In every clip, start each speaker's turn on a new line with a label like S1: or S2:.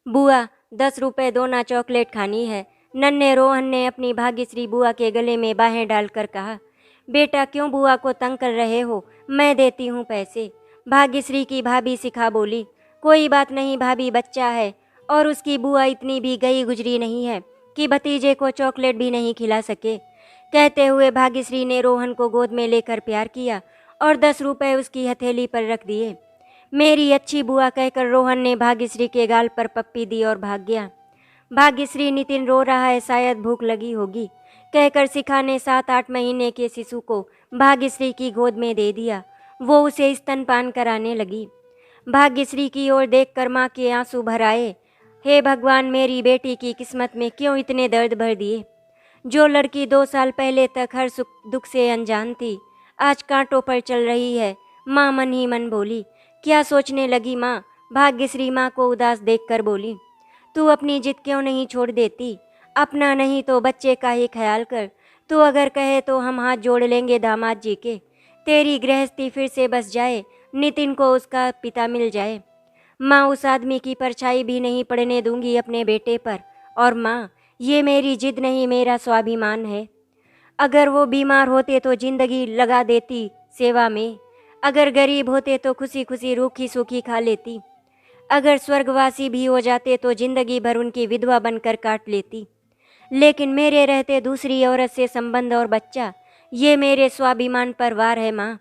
S1: बुआ 10 रुपए दो ना, चॉकलेट खानी है। नन्हे रोहन ने अपनी भाग्यश्री बुआ के गले में बाहें डालकर कहा। बेटा क्यों बुआ को तंग कर रहे हो, मैं देती हूँ पैसे। भाग्यश्री की भाभी सिखा बोली। कोई बात नहीं भाभी, बच्चा है और उसकी बुआ इतनी भी गई गुजरी नहीं है कि भतीजे को चॉकलेट भी नहीं खिला सके। कहते हुए भाग्यश्री ने रोहन को गोद में लेकर प्यार किया और 10 रुपए उसकी हथेली पर रख दिए। मेरी अच्छी बुआ कहकर रोहन ने भाग्यश्री के गाल पर पप्पी दी और भाग गया। भाग्यश्री नितिन रो रहा है, शायद भूख लगी होगी, कहकर शिखा ने 7-8 महीने के शिशु को भाग्यश्री की गोद में दे दिया। वो उसे स्तनपान कराने लगी। भाग्यश्री की ओर देखकर माँ के आंसू भर आए। हे भगवान, मेरी बेटी की किस्मत में क्यों इतने दर्द भर दिए। जो लड़की 2 साल पहले तक हर सुख दुख से अनजान थी, आज कांटों पर चल रही है। माँ मन ही मन बोली। क्या सोचने लगी माँ? भाग्यश्री माँ को उदास देखकर बोली। तू अपनी जिद क्यों नहीं छोड़ देती? अपना नहीं तो बच्चे का ही ख्याल कर। तू अगर कहे तो हम हाथ जोड़ लेंगे दामाद जी के। तेरी गृहस्थी फिर से बस जाए, नितिन को उसका पिता मिल जाए। माँ, उस आदमी की परछाई भी नहीं पड़ने दूंगी अपने बेटे पर। और माँ, ये मेरी जिद नहीं, मेरा स्वाभिमान है। अगर वो बीमार होते तो जिंदगी लगा देती सेवा में। अगर गरीब होते तो खुशी खुशी रूखी सूखी खा लेती। अगर स्वर्गवासी भी हो जाते तो जिंदगी भर उनकी विधवा बनकर काट लेती। लेकिन मेरे रहते दूसरी औरत से संबंध और बच्चा, ये मेरे स्वाभिमान पर वार है माँ।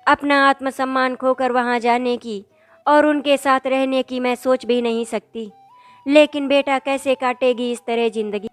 S1: अपना आत्मसम्मान खोकर वहाँ जाने की और उनके साथ रहने की मैं सोच भी नहीं सकती। लेकिन बेटा, कैसे काटेगी इस तरह जिंदगी?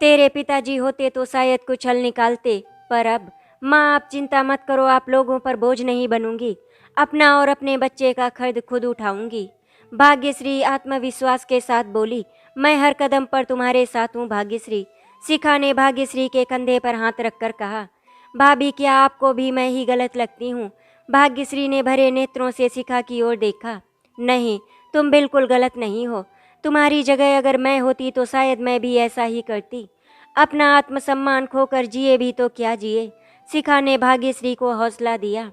S1: तेरे पिताजी होते तो शायद कुछ हल निकालते, पर अब माँ आप चिंता मत करो, आप लोगों पर बोझ नहीं बनूंगी। अपना और अपने बच्चे का खर्च खुद उठाऊंगी। भाग्यश्री आत्मविश्वास के साथ बोली। मैं हर कदम पर तुम्हारे साथ हूँ भाग्यश्री। शिखा ने भाग्यश्री के कंधे पर हाथ रखकर कहा। भाभी, क्या आपको भी मैं ही गलत लगती हूँ? भाग्यश्री ने भरे नेत्रों से शिखा की ओर देखा। नहीं, तुम बिल्कुल गलत नहीं हो। तुम्हारी जगह अगर मैं होती तो शायद मैं भी ऐसा ही करती। अपना आत्मसम्मान खोकर जिए भी तो क्या जिए। शिखा ने भाग्यश्री को हौसला दिया।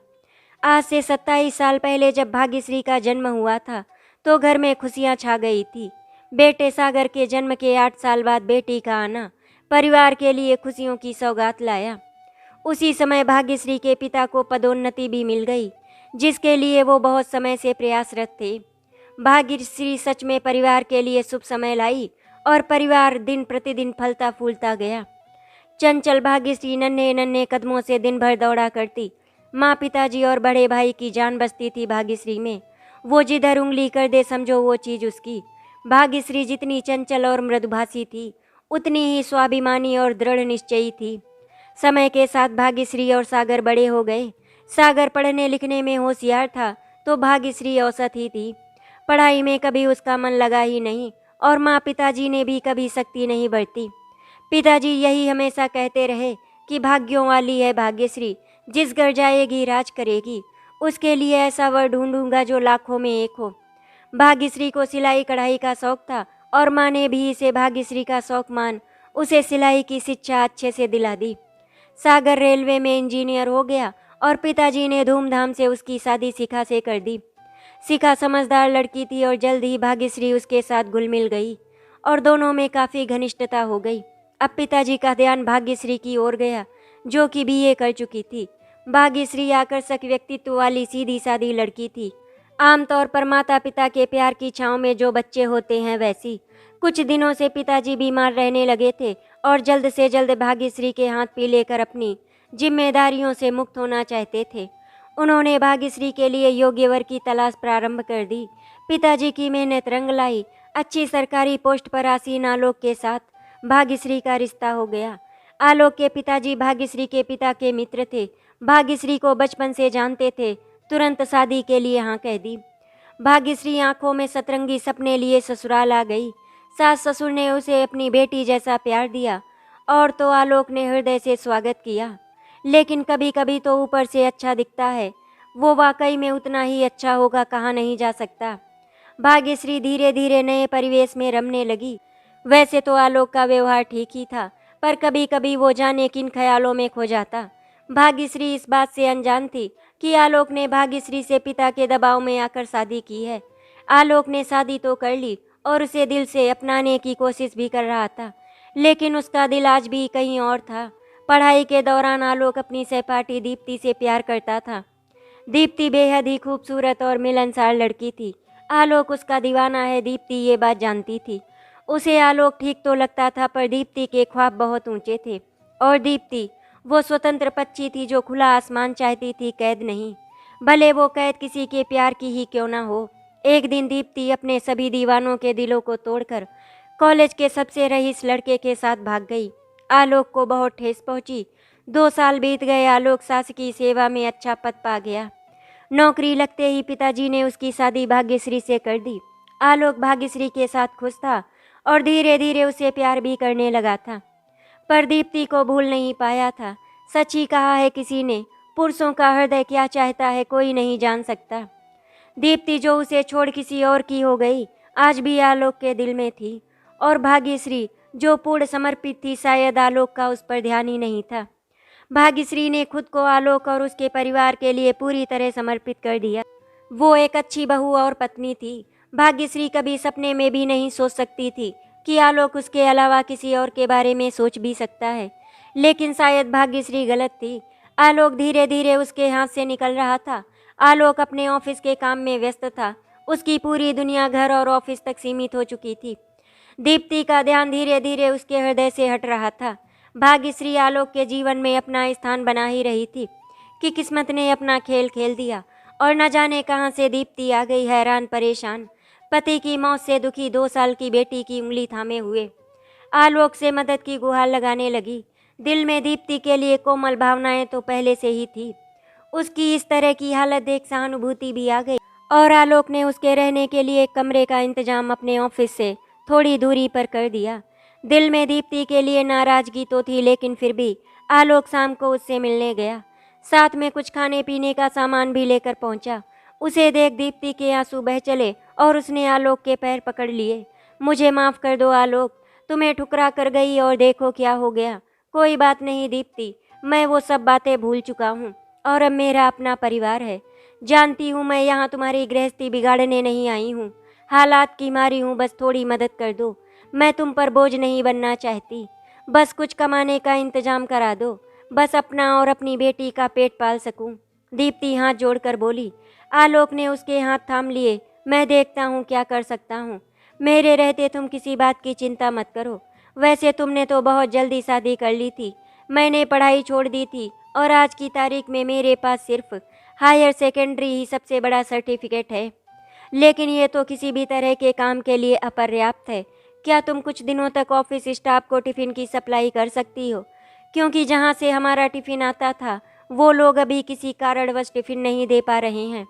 S1: आज से 27 साल पहले जब भाग्यश्री का जन्म हुआ था तो घर में खुशियां छा गई थी। बेटे सागर के जन्म के 8 साल बाद बेटी का आना परिवार के लिए खुशियों की सौगात लाया। उसी समय भाग्यश्री के पिता को पदोन्नति भी मिल गई, जिसके लिए वो बहुत समय से प्रयासरत थे। भाग्यश्री सच में परिवार के लिए शुभ समय लाई और परिवार दिन प्रतिदिन फलता फूलता गया। चंचल भाग्यश्री नन्हे नन्हे कदमों से दिन भर दौड़ा करती। माँ, पिताजी और बड़े भाई की जान बसती थी भाग्यश्री में। वो जिधर उंगली कर दे समझो वो चीज़ उसकी। भाग्यश्री जितनी चंचल और मृदुभाषी थी, उतनी ही स्वाभिमानी और दृढ़ निश्चयी थी। समय के साथ भाग्यश्री और सागर बड़े हो गए। सागर पढ़ने लिखने में होशियार था तो भाग्यश्री औसत ही थी। पढ़ाई में कभी उसका मन लगा ही नहीं और माँ पिताजी ने भी कभी सख्ती नहीं बरती। पिताजी यही हमेशा कहते रहे कि भाग्यों वाली है भाग्यश्री, जिस घर जाएगी राज करेगी। उसके लिए ऐसा वर ढूंढूंगा जो लाखों में एक हो। भाग्यश्री को सिलाई कढ़ाई का शौक था और माँ ने भी इसे भाग्यश्री का शौक मान उसे सिलाई की शिक्षा अच्छे से दिला दी। सागर रेलवे में इंजीनियर हो गया और पिताजी ने धूमधाम से उसकी शादी शिखा से कर दी। शिखा समझदार लड़की थी और जल्द ही भाग्यश्री उसके साथ घुल मिल गई और दोनों में काफ़ी घनिष्ठता हो गई। अब पिताजी का ध्यान भाग्यश्री की ओर गया, जो कि बीए कर चुकी थी। भाग्यश्री आकर्षक व्यक्तित्व वाली सीधी सादी लड़की थी। आमतौर पर माता पिता के प्यार की छाँव में जो बच्चे होते हैं वैसी। कुछ दिनों से पिताजी बीमार रहने लगे थे और जल्द से जल्द भाग्यश्री के हाथ पी लेकर अपनी जिम्मेदारियों से मुक्त होना चाहते थे। उन्होंने भाग्यश्री के लिए योग्य वर की तलाश प्रारंभ कर दी। पिताजी की मेहनत रंग लाई। अच्छी सरकारी पोस्ट पर आसीन आलोक के साथ भाग्यश्री का रिश्ता हो गया। आलोक के पिताजी भाग्यश्री के पिता के मित्र थे। भाग्यश्री को बचपन से जानते थे। तुरंत शादी के लिए हाँ कह दी। भाग्यश्री आंखों में सतरंगी सपने लिए ससुराल आ गई। सास ससुर ने उसे अपनी बेटी जैसा प्यार दिया और तो आलोक ने हृदय से स्वागत किया। लेकिन कभी कभी तो ऊपर से अच्छा दिखता है, वो वाकई में उतना ही अच्छा होगा कहा नहीं जा सकता। भाग्यश्री धीरे धीरे नए परिवेश में रमने लगी। वैसे तो आलोक का व्यवहार ठीक ही था, पर कभी कभी वो जाने किन ख्यालों में खो जाता। भाग्यश्री इस बात से अनजान थी कि आलोक ने भाग्यश्री से पिता के दबाव में आकर शादी की है। आलोक ने शादी तो कर ली और उसे दिल से अपनाने की कोशिश भी कर रहा था, लेकिन उसका दिल आज भी कहीं और था। पढ़ाई के दौरान आलोक अपनी सहपाठी दीप्ति से प्यार करता था। दीप्ति बेहद ही खूबसूरत और मिलनसार लड़की थी। आलोक उसका दीवाना है, दीप्ति ये बात जानती थी। उसे आलोक ठीक तो लगता था, पर दीप्ति के ख्वाब बहुत ऊंचे थे। और दीप्ति वो स्वतंत्र पक्षी थी जो खुला आसमान चाहती थी, कैद नहीं। भले वो कैद किसी के प्यार की ही क्यों ना हो। एक दिन दीप्ति अपने सभी दीवानों के दिलों को तोड़कर कॉलेज के सबसे रईस लड़के के साथ भाग गई। आलोक को बहुत ठेस पहुंची। 2 साल बीत गए। आलोक शासकीय सेवा में अच्छा पद पा गया। नौकरी लगते ही पिताजी ने उसकी शादी भाग्यश्री से कर दी। आलोक भाग्यश्री के साथ खुश था और धीरे धीरे उसे प्यार भी करने लगा था, पर दीप्ति को भूल नहीं पाया था। सच ही कहा है किसी ने, पुरुषों का हृदय क्या चाहता है कोई नहीं जान सकता। दीप्ति जो उसे छोड़ किसी और की हो गई, आज भी आलोक के दिल में थी। और भाग्यश्री जो पूर्ण समर्पित थी, शायद आलोक का उस पर ध्यान ही नहीं था। भाग्यश्री ने खुद को आलोक और उसके परिवार के लिए पूरी तरह समर्पित कर दिया। वो एक अच्छी बहू और पत्नी थी। भाग्यश्री कभी सपने में भी नहीं सोच सकती थी कि आलोक उसके अलावा किसी और के बारे में सोच भी सकता है, लेकिन शायद भाग्यश्री गलत थी। आलोक धीरे धीरे उसके हाथ से निकल रहा था। आलोक अपने ऑफिस के काम में व्यस्त था। उसकी पूरी दुनिया घर और ऑफिस तक सीमित हो चुकी थी। दीप्ति का ध्यान धीरे धीरे उसके हृदय से हट रहा था। भाग्यश्री आलोक के जीवन में अपना स्थान बना ही रही थी कि किस्मत ने अपना खेल खेल दिया और न जाने कहां से दीप्ति आ गई, हैरान परेशान। पति की मौत से दुखी 2 साल की बेटी की उंगली थामे हुए आलोक से मदद की गुहार लगाने लगी। दिल में दीप्ति के लिए कोमल भावनाएं तो पहले से ही थी। उसकी इस तरह की हालत देख सहानुभूति भी आ गई और आलोक ने उसके रहने के लिए एक कमरे का इंतजाम अपने ऑफिस से थोड़ी दूरी पर कर दिया। दिल में दीप्ति के लिए नाराजगी तो थी, लेकिन फिर भी आलोक शाम को उससे मिलने गया। साथ में कुछ खाने पीने का सामान भी लेकर पहुंचा। उसे देख दीप्ति के आंसू बह चले और उसने आलोक के पैर पकड़ लिए। मुझे माफ़ कर दो आलोक, तुम्हें ठुकरा कर गई और देखो क्या हो गया। कोई बात नहीं दीप्ति, मैं वो सब बातें भूल चुका हूँ और अब मेरा अपना परिवार है। जानती हूँ मैं यहाँ तुम्हारी गृहस्थी बिगाड़ने नहीं आई हूँ, हालात की मारी हूँ। बस थोड़ी मदद कर दो, मैं तुम पर बोझ नहीं बनना चाहती। बस कुछ कमाने का इंतजाम करा दो, बस अपना और अपनी बेटी का पेट पाल सकूं। दीप्ति हाथ जोड़कर बोली। आलोक ने उसके हाथ थाम लिए। मैं देखता हूँ क्या कर सकता हूँ। मेरे रहते तुम किसी बात की चिंता मत करो। वैसे तुमने तो बहुत जल्दी शादी कर ली थी, मैंने पढ़ाई छोड़ दी थी और आज की तारीख में मेरे पास सिर्फ हायर सेकेंडरी ही सबसे बड़ा सर्टिफिकेट है। लेकिन ये तो किसी भी तरह के काम के लिए अपर्याप्त है। क्या तुम कुछ दिनों तक ऑफिस स्टाफ को टिफ़िन की सप्लाई कर सकती हो? क्योंकि जहाँ से हमारा टिफ़िन आता था वो लोग अभी किसी कारणवश टिफ़िन नहीं दे पा रहे हैं,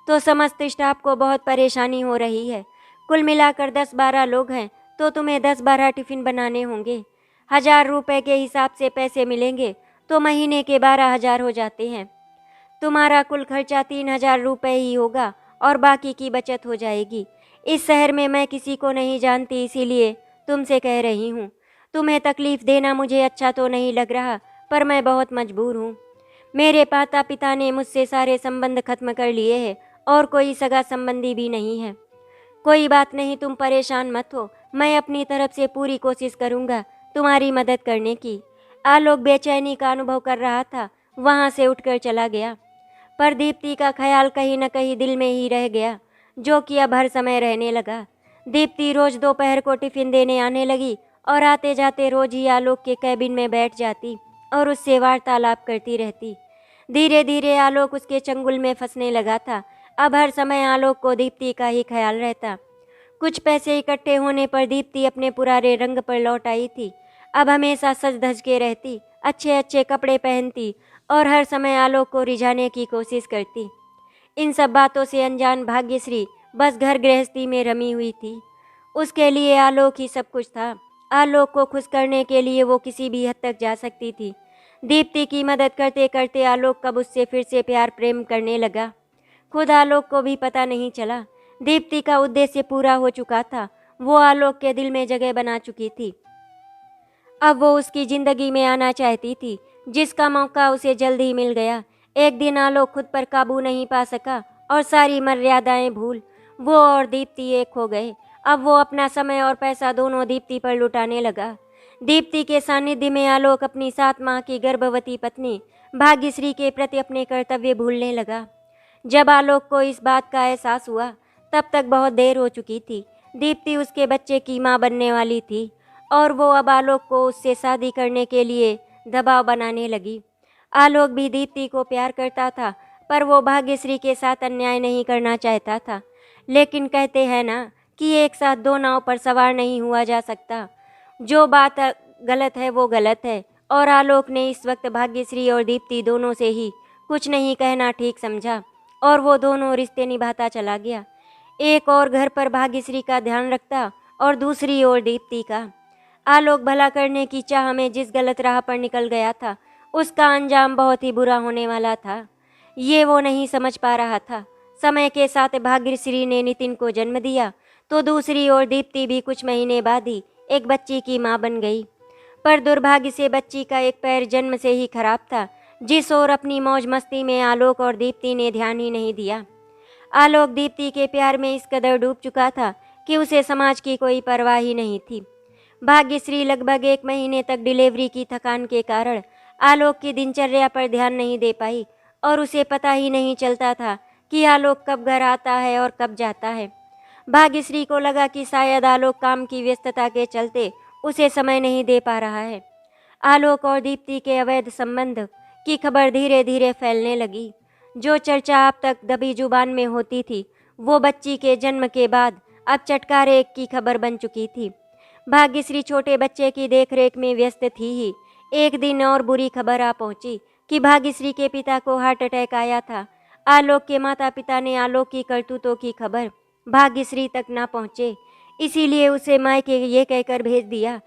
S1: तो समस्त स्टाफ को बहुत परेशानी हो रही है। कुल मिलाकर 10-12 लोग हैं, तो तुम्हें 10-12 टिफ़िन बनाने होंगे। 1000 रुपये के हिसाब से पैसे मिलेंगे तो महीने के 12,000 हो जाते हैं। तुम्हारा कुल खर्चा 3,000 रुपये ही होगा और बाकी की बचत हो जाएगी। इस शहर में मैं किसी को नहीं जानती, इसीलिए तुमसे कह रही हूँ। तुम्हें तकलीफ़ देना मुझे अच्छा तो नहीं लग रहा, पर मैं बहुत मजबूर हूँ। मेरे माता पिता ने मुझसे सारे संबंध खत्म कर लिए हैं और कोई सगा संबंधी भी नहीं है। कोई बात नहीं, तुम परेशान मत हो, मैं अपनी तरफ से पूरी कोशिश करूँगा तुम्हारी मदद करने की। आलोक बेचैनी का अनुभव कर रहा था, वहाँ से उठकर चला गया। पर दीप्ति का ख्याल कहीं न कहीं दिल में ही रह गया, जो कि अब हर समय रहने लगा। दीप्ति रोज दोपहर को टिफ़िन देने आने लगी और आते जाते रोज ही आलोक के कैबिन में बैठ जाती और उससे वार्तालाप करती रहती। धीरे धीरे आलोक उसके चंगुल में फंसने लगा था। अब हर समय आलोक को दीप्ति का ही ख्याल रहता। कुछ पैसे इकट्ठे होने पर दीप्ति अपने पुराने रंग पर लौट आई थी। अब हमेशा सज धज के रहती, अच्छे अच्छे कपड़े पहनती और हर समय आलोक को रिझाने की कोशिश करती। इन सब बातों से अनजान भाग्यश्री बस घर गृहस्थी में रमी हुई थी। उसके लिए आलोक ही सब कुछ था। आलोक को खुश करने के लिए वो किसी भी हद तक जा सकती थी। दीप्ति की मदद करते करते आलोक कब उससे फिर से प्यार प्रेम करने लगा, खुद आलोक को भी पता नहीं चला। दीप्ति का उद्देश्य पूरा हो चुका था। वो आलोक के दिल में जगह बना चुकी थी। अब वो उसकी ज़िंदगी में आना चाहती थी, जिसका मौका उसे जल्द ही मिल गया। एक दिन आलोक खुद पर काबू नहीं पा सका और सारी मर्यादाएं भूल वो और दीप्ति एक हो गए। अब वो अपना समय और पैसा दोनों दीप्ति पर लुटाने लगा। दीप्ति के सानिध्य में आलोक अपनी 7 माह की गर्भवती पत्नी भाग्यश्री के प्रति अपने कर्तव्य भूलने लगा। जब आलोक को इस बात का एहसास हुआ तब तक बहुत देर हो चुकी थी। दीप्ति उसके बच्चे की मां बनने वाली थी और वो अब आलोक को उससे शादी करने के लिए दबाव बनाने लगी। आलोक भी दीप्ति को प्यार करता था, पर वो भाग्यश्री के साथ अन्याय नहीं करना चाहता था। लेकिन कहते हैं ना कि एक साथ 2 नाव पर सवार नहीं हुआ जा सकता। जो बात गलत है वो गलत है, और आलोक ने इस वक्त भाग्यश्री और दीप्ति दोनों से ही कुछ नहीं कहना ठीक समझा और वो दोनों रिश्ते निभाता चला गया। एक और घर पर भाग्यश्री का ध्यान रखता और दूसरी ओर दीप्ति का। आलोक भला करने की चाह में जिस गलत राह पर निकल गया था उसका अंजाम बहुत ही बुरा होने वाला था। ये वो नहीं समझ पा रहा था। समय के साथ भाग्यश्री ने नितिन को जन्म दिया तो दूसरी ओर दीप्ति भी कुछ महीने बाद ही एक बच्ची की मां बन गई। पर दुर्भाग्य से बच्ची का एक पैर जन्म से ही खराब था, जिस ओर अपनी मौज मस्ती में आलोक और दीप्ति ने ध्यान ही नहीं दिया। आलोक दीप्ति के प्यार में इस कदर डूब चुका था कि उसे समाज की कोई परवाह ही नहीं थी। भाग्यश्री लगभग 1 महीने तक डिलीवरी की थकान के कारण आलोक की दिनचर्या पर ध्यान नहीं दे पाई और उसे पता ही नहीं चलता था कि आलोक कब घर आता है और कब जाता है। भाग्यश्री को लगा कि शायद आलोक काम की व्यस्तता के चलते उसे समय नहीं दे पा रहा है। आलोक और दीप्ति के अवैध संबंध की खबर धीरे धीरे फैलने लगी। जो चर्चा अब तक दबी जुबान में होती थी वो बच्ची के जन्म के बाद अब चटकारे एक की खबर बन चुकी थी। भाग्यश्री छोटे बच्चे की देखरेख में व्यस्त थी ही एक दिन और बुरी खबर आ पहुंची कि भाग्यश्री के पिता को हार्ट अटैक आया था। आलोक के माता पिता ने आलोक की करतूतों की खबर भाग्यश्री तक ना पहुंचे, इसीलिए उसे मायके ये कहकर भेज दिया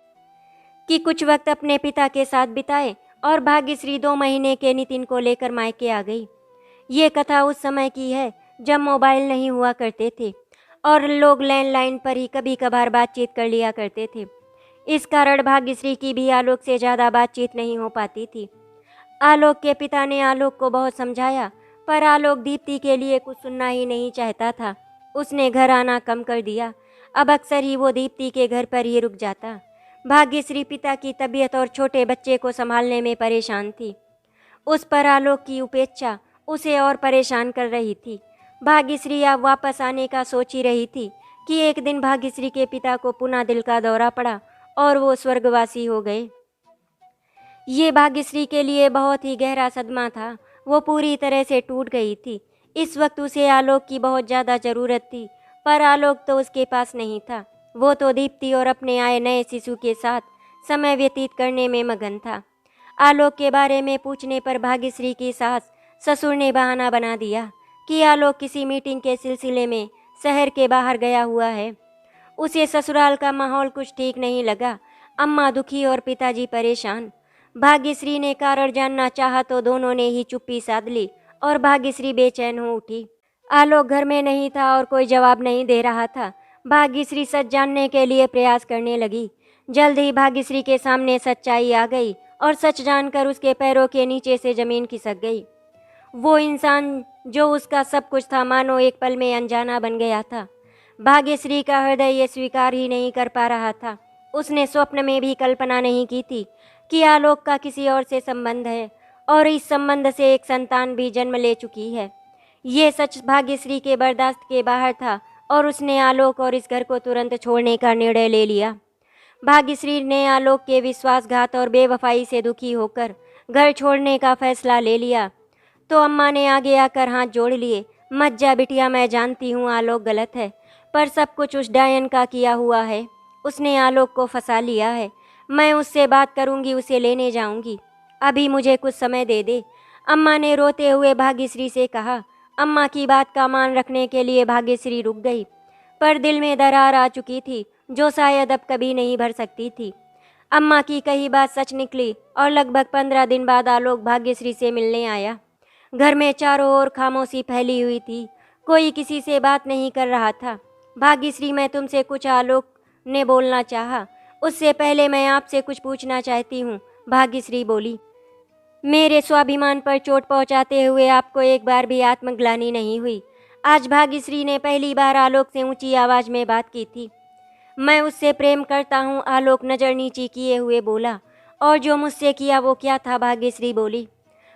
S1: कि कुछ वक्त अपने पिता के साथ बिताए और भाग्यश्री 2 महीने के नितिन को लेकर मायके आ गई। ये कथा उस समय की है जब मोबाइल नहीं हुआ करते थे और लोग लैंडलाइन पर ही कभी कभार बातचीत कर लिया करते थे। इस कारण भाग्यश्री की भी आलोक से ज़्यादा बातचीत नहीं हो पाती थी। आलोक के पिता ने आलोक को बहुत समझाया, पर आलोक दीप्ति के लिए कुछ सुनना ही नहीं चाहता था। उसने घर आना कम कर दिया। अब अक्सर ही वो दीप्ति के घर पर ही रुक जाता। भाग्यश्री पिता की तबीयत और छोटे बच्चे को संभालने में परेशान थी। उस पर आलोक की उपेक्षा उसे और परेशान कर रही थी। भाग्यश्री अब वापस आने का सोच ही रही थी कि एक दिन भाग्यश्री के पिता को पुनः दिल का दौरा पड़ा और वो स्वर्गवासी हो गए। ये भाग्यश्री के लिए बहुत ही गहरा सदमा था। वो पूरी तरह से टूट गई थी। इस वक्त उसे आलोक की बहुत ज़्यादा ज़रूरत थी, पर आलोक तो उसके पास नहीं था। वो तो दीप्ति और अपने आए नए शिशु के साथ समय व्यतीत करने में मगन था। आलोक के बारे में पूछने पर भाग्यश्री की सास ससुर ने बहाना बना दिया कि आलोक किसी मीटिंग के सिलसिले में शहर के बाहर गया हुआ है। उसे ससुराल का माहौल कुछ ठीक नहीं लगा। अम्मा दुखी और पिताजी परेशान। भाग्यश्री ने कारण जानना चाहा तो दोनों ने ही चुप्पी साध ली और भाग्यश्री बेचैन हो उठी। आलोक घर में नहीं था और कोई जवाब नहीं दे रहा था। भाग्यश्री सच जानने के लिए प्रयास करने लगी। जल्द ही भाग्यश्री के सामने सच्चाई आ गई और सच जानकर उसके पैरों के नीचे से जमीन खिसक गई। वो इंसान जो उसका सब कुछ था मानो एक पल में अनजाना बन गया था। भाग्यश्री का हृदय ये स्वीकार ही नहीं कर पा रहा था। उसने स्वप्न में भी कल्पना नहीं की थी कि आलोक का किसी और से संबंध है और इस संबंध से एक संतान भी जन्म ले चुकी है। ये सच भाग्यश्री के बर्दाश्त के बाहर था और उसने आलोक और इस घर को तुरंत छोड़ने का निर्णय ले लिया। भाग्यश्री ने आलोक के विश्वासघात और बेवफाई से दुखी होकर घर छोड़ने का फैसला ले लिया तो अम्मा ने आगे आकर हाथ जोड़ लिए। मत जा बिटिया, मैं जानती हूँ आलोक गलत है, पर सब कुछ उस डायन का किया हुआ है। उसने आलोक को फंसा लिया है। मैं उससे बात करूँगी, उसे लेने जाऊँगी। अभी मुझे कुछ समय दे दे, अम्मा ने रोते हुए भाग्यश्री से कहा। अम्मा की बात का मान रखने के लिए भाग्यश्री रुक गई, पर दिल में दरार आ चुकी थी जो शायद अब कभी नहीं भर सकती थी। अम्मा की कही बात सच निकली और लगभग 15 दिन बाद आलोक भाग्यश्री से मिलने आया। घर में चारों ओर खामोशी फैली हुई थी। कोई किसी से बात नहीं कर रहा था। भाग्यश्री, मैं तुमसे कुछ, आलोक ने बोलना चाहा। उससे पहले मैं आपसे कुछ पूछना चाहती हूँ, भाग्यश्री बोली। मेरे स्वाभिमान पर चोट पहुँचाते हुए आपको एक बार भी आत्मग्लानि नहीं हुई? आज भाग्यश्री ने पहली बार आलोक से ऊंची आवाज़ में बात की थी। मैं उससे प्रेम करता हूँ, आलोक नज़र नीची किए हुए बोला। और जो मुझसे किया वो क्या था, भाग्यश्री बोली।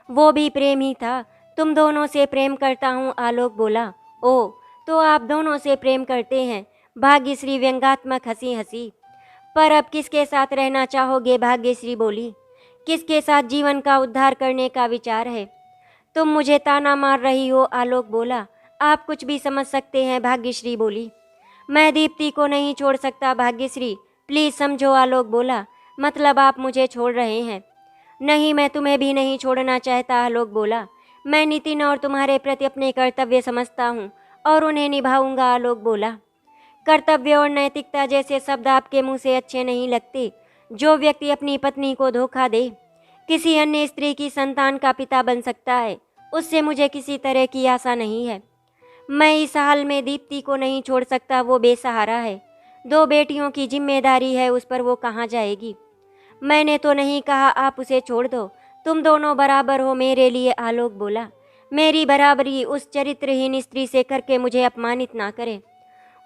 S1: वो भी प्रेम ही था। तुम दोनों से प्रेम करता हूँ, आलोक बोला। ओ, तो आप दोनों से प्रेम करते हैं, भाग्यश्री व्यंग्यात्मक हंसी हंसी। पर अब किसके साथ रहना चाहोगे, भाग्यश्री बोली। किसके साथ जीवन का उद्धार करने का विचार है? तुम मुझे ताना मार रही हो, आलोक बोला। आप कुछ भी समझ सकते हैं, भाग्यश्री बोली। मैं दीप्ति को नहीं छोड़ सकता, भाग्यश्री प्लीज समझो, आलोक बोला। मतलब आप मुझे छोड़ रहे हैं? नहीं, मैं तुम्हें भी नहीं छोड़ना चाहता, आलोक बोला। मैं नितिन और तुम्हारे प्रति अपने कर्तव्य समझता हूँ और उन्हें निभाऊंगा, आलोक बोला। कर्तव्य और नैतिकता जैसे शब्द आपके मुंह से अच्छे नहीं लगते। जो व्यक्ति अपनी पत्नी को धोखा दे, किसी अन्य स्त्री की संतान का पिता बन सकता है, उससे मुझे किसी तरह की आशा नहीं है। मैं इस हाल में दीप्ति को नहीं छोड़ सकता, वो बेसहारा है। 2 बेटियों की जिम्मेदारी है उस पर, वो कहाँ जाएगी? मैंने तो नहीं कहा आप उसे छोड़ दो, तुम दोनों बराबर हो मेरे लिए, आलोक बोला। मेरी बराबरी उस चरित्रहीन स्त्री से करके मुझे अपमानित ना करें।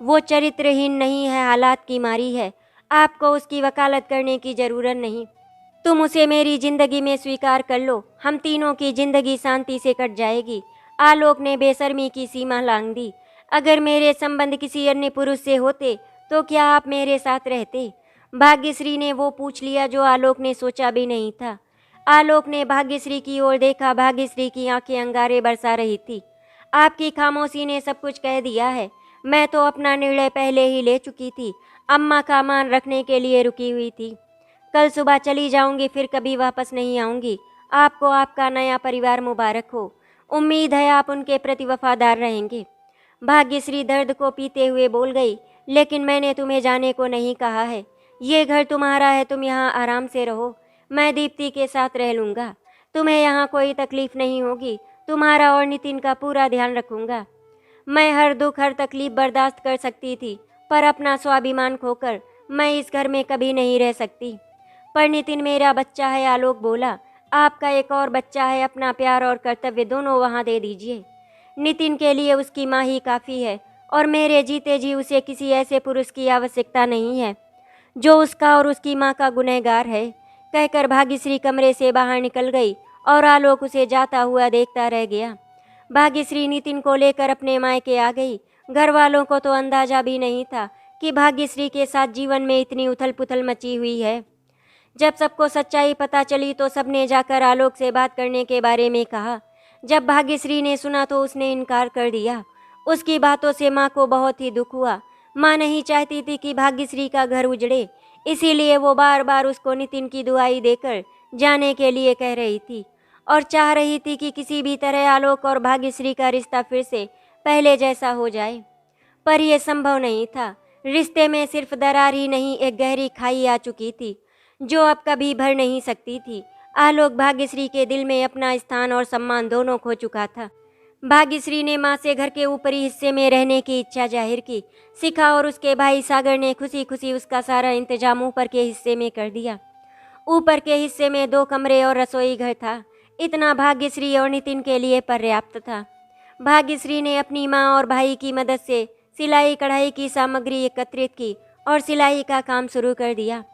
S1: वो चरित्रहीन नहीं है, हालात की मारी है। आपको उसकी वकालत करने की ज़रूरत नहीं। तुम उसे मेरी जिंदगी में स्वीकार कर लो, हम तीनों की जिंदगी शांति से कट जाएगी। आलोक ने बेशर्मी की सीमा लांघ दी। अगर मेरे संबंध किसी अन्य पुरुष से होते तो क्या आप मेरे साथ रहते? भाग्यश्री ने वो पूछ लिया जो आलोक ने सोचा भी नहीं था। आलोक ने भाग्यश्री की ओर देखा। भाग्यश्री की आंखें अंगारे बरसा रही थी। आपकी खामोशी ने सब कुछ कह दिया है। मैं तो अपना निर्णय पहले ही ले चुकी थी। अम्मा का मान रखने के लिए रुकी हुई थी। कल सुबह चली जाऊंगी, फिर कभी वापस नहीं आऊंगी। आपको आपका नया परिवार मुबारक हो। उम्मीद है आप उनके प्रति वफादार रहेंगे। भाग्यश्री दर्द को पीते हुए बोल गई, लेकिन मैंने तुम्हें जाने को नहीं कहा है। ये घर तुम्हारा है, तुम यहाँ आराम से रहो। मैं दीप्ति के साथ रह लूँगा। तुम्हें यहाँ कोई तकलीफ नहीं होगी। तुम्हारा और नितिन का पूरा ध्यान रखूँगा। मैं हर दुख हर तकलीफ बर्दाश्त कर सकती थी, पर अपना स्वाभिमान खोकर मैं इस घर में कभी नहीं रह सकती। पर नितिन मेरा बच्चा है, आलोक बोला। आपका एक और बच्चा है, अपना प्यार और कर्तव्य दोनों वहाँ दे दीजिए। नितिन के लिए उसकी माँ ही काफ़ी है और मेरे जीते जी उसे किसी ऐसे पुरुष की आवश्यकता नहीं है जो उसका और उसकी माँ का गुनहगार है। कहकर भाग्यश्री कमरे से बाहर निकल गई और आलोक उसे जाता हुआ देखता रह गया। भाग्यश्री नितिन को लेकर अपने मायके आ गई। घर वालों को तो अंदाजा भी नहीं था कि भाग्यश्री के साथ जीवन में इतनी उथल पुथल मची हुई है। जब सबको सच्चाई पता चली तो सबने जाकर आलोक से बात करने के बारे में कहा। जब भाग्यश्री ने सुना तो उसने इनकार कर दिया। उसकी बातों से माँ को बहुत ही दुख हुआ। माँ नहीं चाहती थी कि भाग्यश्री का घर उजड़े, इसीलिए वो बार बार उसको नितिन की दुआई देकर जाने के लिए कह रही थी और चाह रही थी कि किसी भी तरह आलोक और भाग्यश्री का रिश्ता फिर से पहले जैसा हो जाए। पर यह संभव नहीं था। रिश्ते में सिर्फ दरार ही नहीं, एक गहरी खाई आ चुकी थी जो अब कभी भर नहीं सकती थी। आलोक भाग्यश्री के दिल में अपना स्थान और सम्मान दोनों खो चुका था। भाग्यश्री ने माँ से घर के ऊपरी हिस्से में रहने की इच्छा जाहिर की। शिखा और उसके भाई सागर ने खुशी खुशी उसका सारा इंतजाम ऊपर के हिस्से में कर दिया। ऊपर के हिस्से में 2 कमरे और रसोई घर था। इतना भाग्यश्री और नितिन के लिए पर्याप्त था। भाग्यश्री ने अपनी माँ और भाई की मदद से सिलाई कढ़ाई की सामग्री एकत्रित की और सिलाई का काम शुरू कर दिया।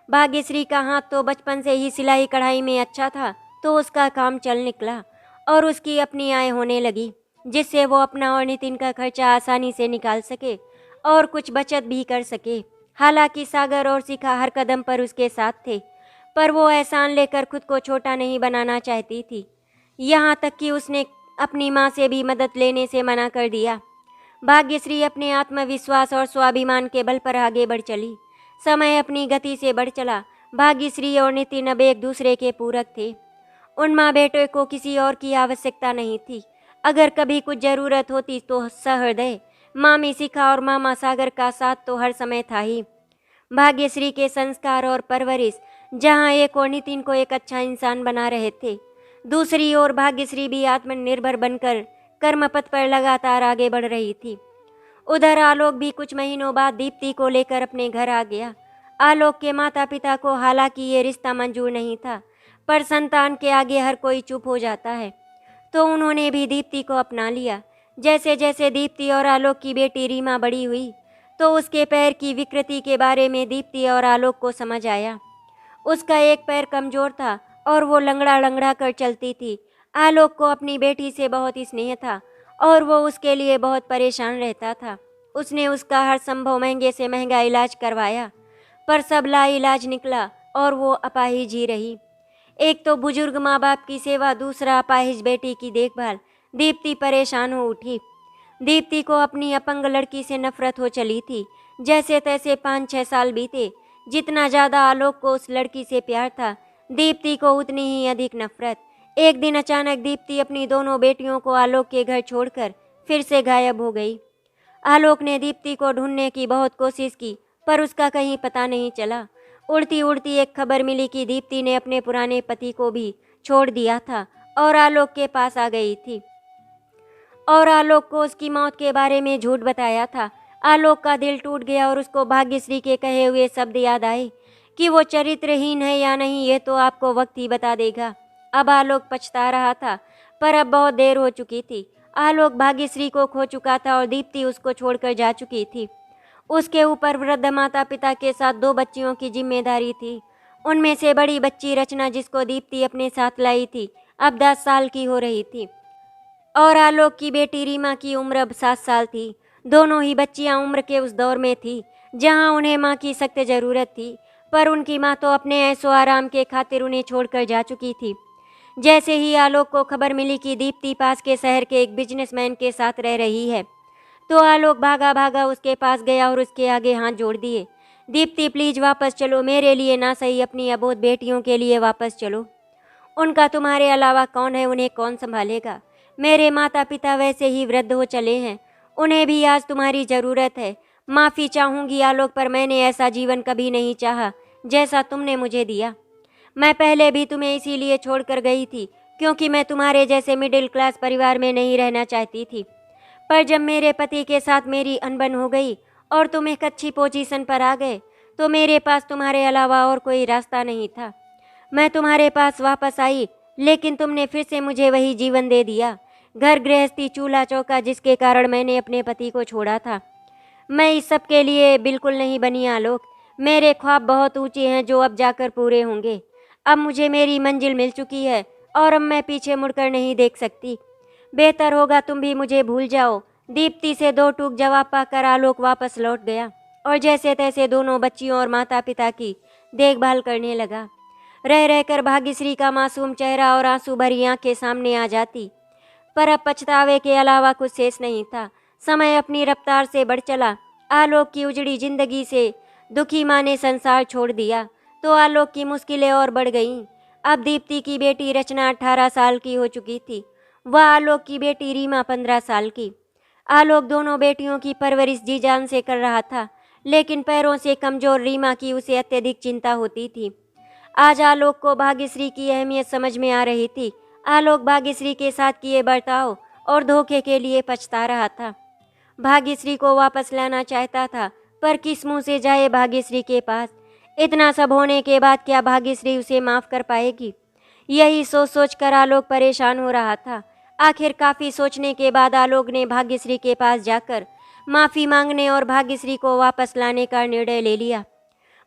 S1: भाग्यश्री का हाथ तो बचपन से ही सिलाई कढ़ाई में अच्छा था, तो उसका काम चल निकला और उसकी अपनी आय होने लगी, जिससे वो अपना और नितिन का खर्चा आसानी से निकाल सके और कुछ बचत भी कर सके। हालांकि सागर और शिखा हर कदम पर उसके साथ थे, पर वो एहसान लेकर खुद को छोटा नहीं बनाना चाहती थी। यहाँ तक कि उसने अपनी माँ से भी मदद लेने से मना कर दिया। भाग्यश्री अपने आत्मविश्वास और स्वाभिमान के बल पर आगे बढ़ चली। समय अपनी गति से बढ़ चला। भाग्यश्री और नितिन अब एक दूसरे के पूरक थे। उन माँ बेटे को किसी और की आवश्यकता नहीं थी। अगर कभी कुछ ज़रूरत होती तो सहृदय मामी शिखा और मामा सागर का साथ तो हर समय था ही। भाग्यश्री के संस्कार और परवरिश जहाँ एक और नितिन को एक अच्छा इंसान बना रहे थे, दूसरी ओर भाग्यश्री भी आत्मनिर्भर बनकर कर्मपथ पर लगातार आगे बढ़ रही थी। उधर आलोक भी कुछ महीनों बाद दीप्ति को लेकर अपने घर आ गया। आलोक के माता पिता को हालांकि ये रिश्ता मंजूर नहीं था, पर संतान के आगे हर कोई चुप हो जाता है, तो उन्होंने भी दीप्ति को अपना लिया। जैसे जैसे दीप्ति और आलोक की बेटी रीमा बड़ी हुई तो उसके पैर की विकृति के बारे में दीप्ति और आलोक को समझ आया। उसका एक पैर कमजोर था और वो लंगड़ा लंगड़ा कर चलती थी। आलोक को अपनी बेटी से बहुत ही स्नेह था और वो उसके लिए बहुत परेशान रहता था। उसने उसका हर संभव महंगे से महंगा इलाज करवाया, पर सब लाइलाज निकला और वो अपाहिज ही रही। एक तो बुजुर्ग माँ बाप की सेवा, दूसरा अपाहिज बेटी की देखभाल। दीप्ति परेशान हो उठी। दीप्ति को अपनी अपंग लड़की से नफरत हो चली थी। जैसे तैसे 5-6 साल बीते। जितना ज़्यादा आलोक को उस लड़की से प्यार था, दीप्ति को उतनी ही अधिक नफरत। एक दिन अचानक दीप्ति अपनी दोनों बेटियों को आलोक के घर छोड़कर फिर से गायब हो गई। आलोक ने दीप्ति को ढूंढने की बहुत कोशिश की, पर उसका कहीं पता नहीं चला। उड़ती उड़ती एक खबर मिली कि दीप्ति ने अपने पुराने पति को भी छोड़ दिया था और आलोक के पास आ गई थी और आलोक को उसकी मौत के बारे में झूठ बताया था। आलोक का दिल टूट गया और उसको भाग्यश्री के कहे हुए शब्द याद आए कि वो चरित्रहीन है या नहीं, ये तो आपको वक्त ही बता देगा। अब आलोक पछता रहा था, पर अब बहुत देर हो चुकी थी। आलोक भाग्यश्री को खो चुका था और दीप्ति उसको छोड़कर जा चुकी थी। उसके ऊपर वृद्ध माता पिता के साथ 2 बच्चियों की जिम्मेदारी थी। उनमें से बड़ी बच्ची रचना, जिसको दीप्ति अपने साथ लाई थी, अब 10 साल की हो रही थी और आलोक की बेटी रीमा की उम्र अब 7 साल थी। दोनों ही बच्चियां उम्र के उस दौर में थी जहां उन्हें माँ की सख्त ज़रूरत थी, पर उनकी माँ तो अपने ऐशो आराम के खातिर उन्हें छोड़कर जा चुकी थी। जैसे ही आलोक को खबर मिली कि दीप्ति पास के शहर के एक बिजनेसमैन के साथ रह रही है, तो आलोक भागा भागा उसके पास गया और उसके आगे हाथ जोड़ दिए। दीप्ति, प्लीज वापस चलो, मेरे लिए ना सही अपनी अबोध बेटियों के लिए वापस चलो। उनका तुम्हारे अलावा कौन है, उन्हें कौन संभालेगा? मेरे माता पिता वैसे ही वृद्ध हो चले हैं, उन्हें भी आज तुम्हारी ज़रूरत है। माफ़ी चाहूँगी आलोक, पर मैंने ऐसा जीवन कभी नहीं चाहा जैसा तुमने मुझे दिया। मैं पहले भी तुम्हें इसीलिए छोड़कर गई थी क्योंकि मैं तुम्हारे जैसे मिडिल क्लास परिवार में नहीं रहना चाहती थी, पर जब मेरे पति के साथ मेरी अनबन हो गई और तुम एक अच्छी पोजीशन पर आ गए, तो मेरे पास तुम्हारे अलावा और कोई रास्ता नहीं था। मैं तुम्हारे पास वापस आई, लेकिन तुमने फिर से मुझे वही जीवन दे दिया, घर गृहस्थी चूल्हा चौका, जिसके कारण मैंने अपने पति को छोड़ा था। मैं इस सब के लिए बिल्कुल नहीं बनी आलोक। मेरे ख्वाब बहुत ऊंचे हैं जो अब जाकर पूरे होंगे। अब मुझे मेरी मंजिल मिल चुकी है और अब मैं पीछे मुड़कर नहीं देख सकती। बेहतर होगा तुम भी मुझे भूल जाओ। दीप्ति से 2 टूक जवाब पाकर आलोक वापस लौट गया और जैसे तैसे दोनों बच्चियों और माता पिता की देखभाल करने लगा। रह रहकर भाग्यश्री का मासूम चेहरा और आंसू भरी आंखें सामने आ जाती, पर अब पछतावे के अलावा कुछ शेष नहीं था। समय अपनी रफ्तार से बढ़ चला। आलोक की उजड़ी जिंदगी से दुखी माँ ने संसार छोड़ दिया, तो आलोक की मुश्किलें और बढ़ गईं। अब दीप्ति की बेटी रचना 18 साल की हो चुकी थी, वह आलोक की बेटी रीमा 15 साल की। आलोक दोनों बेटियों की परवरिश जी जान से कर रहा था, लेकिन पैरों से कमजोर रीमा की उसे अत्यधिक चिंता होती थी। आज आलोक को भाग्यश्री की अहमियत समझ में आ रही थी। आलोक भाग्यश्री के साथ किए बर्ताव और धोखे के लिए पछता रहा था। भाग्यश्री को वापस लाना चाहता था, पर किस मुंह से जाए भाग्यश्री के पास? इतना सब होने के बाद क्या भाग्यश्री उसे माफ़ कर पाएगी? यही सोच सोच कर आलोक परेशान हो रहा था। आखिर काफ़ी सोचने के बाद आलोक ने भाग्यश्री के पास जाकर माफ़ी मांगने और भाग्यश्री को वापस लाने का निर्णय ले लिया।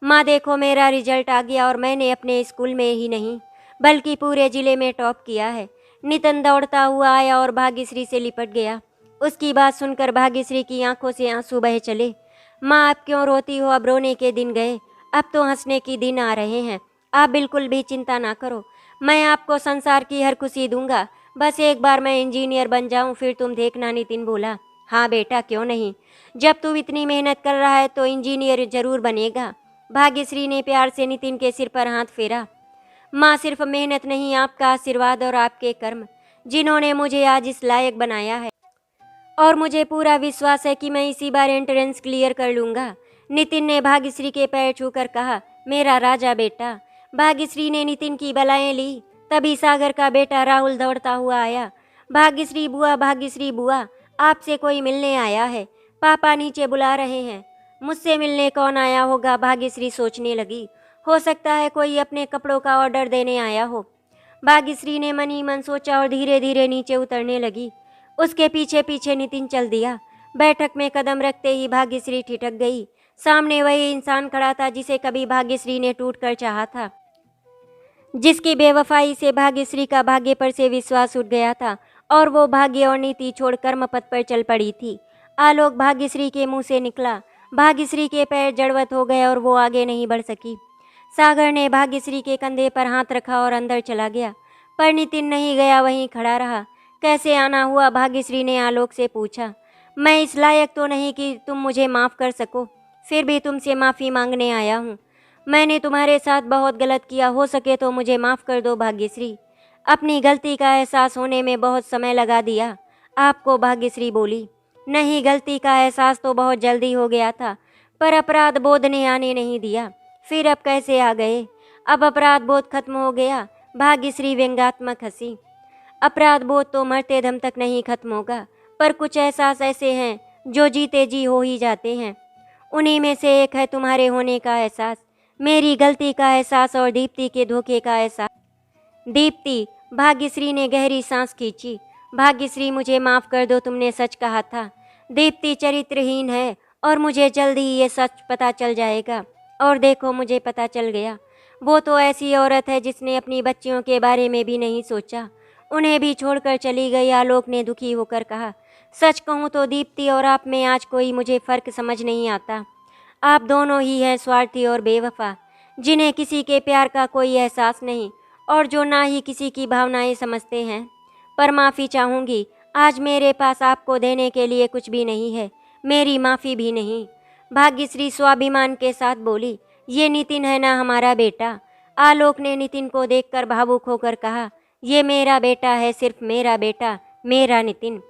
S1: माँ देखो, मेरा रिजल्ट आ गया और मैंने अपने स्कूल में ही नहीं बल्कि पूरे ज़िले में टॉप किया है। नितिन दौड़ता हुआ आया और भाग्यश्री से लिपट गया। उसकी बात सुनकर भाग्यश्री की आंखों से आंसू बह चले। माँ, आप क्यों रोती हो? अब रोने के दिन गए, अब तो हंसने के दिन आ रहे हैं। आप बिल्कुल भी चिंता ना करो, मैं आपको संसार की हर खुशी दूंगा। बस एक बार मैं इंजीनियर बन जाऊं, फिर तुम देखना। नितिन बोला। हाँ बेटा, क्यों नहीं, जब तू इतनी मेहनत कर रहा है तो इंजीनियर जरूर बनेगा। भाग्यश्री ने प्यार से नितिन के सिर पर हाथ फेरा। माँ, सिर्फ मेहनत नहीं, आपका आशीर्वाद और आपके कर्म जिन्होंने मुझे आज इस लायक बनाया है, और मुझे पूरा विश्वास है कि मैं इसी बार एंट्रेंस क्लियर कर लूँगा। नितिन ने भाग्यश्री के पैर छूकर कहा, मेरा राजा बेटा। भाग्यश्री ने नितिन की बलाएं ली। तभी सागर का बेटा राहुल दौड़ता हुआ आया। भाग्यश्री बुआ, आपसे कोई मिलने आया है, पापा नीचे बुला रहे हैं। मुझसे मिलने कौन आया होगा? भाग्यश्री सोचने लगी। हो सकता है कोई अपने कपड़ों का ऑर्डर देने आया हो। भाग्यश्री ने मन ही मन सोचा और धीरे धीरे नीचे उतरने लगी। उसके पीछे पीछे नितिन चल दिया। बैठक में कदम रखते ही भाग्यश्री ठिठक गई। सामने वही इंसान खड़ा था जिसे कभी भाग्यश्री ने टूट कर चाहा था, जिसकी बेवफाई से भाग्यश्री का भाग्य पर से विश्वास उठ गया था और वो भाग्य और नीति छोड़ कर्मपथ पर चल पड़ी थी। आलोक भाग्यश्री के मुंह से निकला। भाग्यश्री के पैर जड़वत हो गए और वो आगे नहीं बढ़ सकी। सागर ने भाग्यश्री के कंधे पर हाथ रखा और अंदर चला गया, पर नितिन नहीं गया, वहीं खड़ा रहा। कैसे आना हुआ? भाग्यश्री ने आलोक से पूछा। मैं इस लायक तो नहीं कि तुम मुझे माफ़ कर सको, फिर भी तुमसे माफ़ी मांगने आया हूँ। मैंने तुम्हारे साथ बहुत गलत किया, हो सके तो मुझे माफ़ कर दो भाग्यश्री। अपनी गलती का एहसास होने में बहुत समय लगा दिया आपको, भाग्यश्री बोली। नहीं, गलती का एहसास तो बहुत जल्दी हो गया था, पर अपराध बोध ने आने नहीं दिया। फिर अब कैसे आ गए? अब अपराध बोध खत्म हो गया। भाग्यश्री व्यंग्यात्मक हंसी। अपराध बोध तो मरते दम तक नहीं खत्म होगा, पर कुछ एहसास ऐसे हैं जो जीते जी हो ही जाते हैं। उन्हीं में से एक है तुम्हारे होने का एहसास, मेरी गलती का एहसास और दीप्ति के धोखे का एहसास। दीप्ति? भाग्यश्री ने गहरी सांस खींची। भाग्यश्री, मुझे माफ़ कर दो, तुमने सच कहा था। दीप्ति चरित्रहीन है और मुझे जल्द ही ये सच पता चल जाएगा। और देखो, मुझे पता चल गया। वो तो ऐसी औरत है जिसने अपनी बच्चियों के बारे में भी नहीं सोचा, उन्हें भी छोड़कर चली गई। आलोक ने दुखी होकर कहा। सच कहूँ तो दीप्ति और आप में आज कोई मुझे फ़र्क समझ नहीं आता। आप दोनों ही हैं स्वार्थी और बेवफा, जिन्हें किसी के प्यार का कोई एहसास नहीं और जो ना ही किसी की भावनाएं समझते हैं। पर माफ़ी चाहूँगी, आज मेरे पास आपको देने के लिए कुछ भी नहीं है, मेरी माफ़ी भी नहीं। भाग्यश्री स्वाभिमान के साथ बोली। ये नितिन है ना हमारा बेटा? आलोक ने नितिन को देखकर भावुक होकर कहा। ये मेरा बेटा है, सिर्फ मेरा बेटा, मेरा नितिन।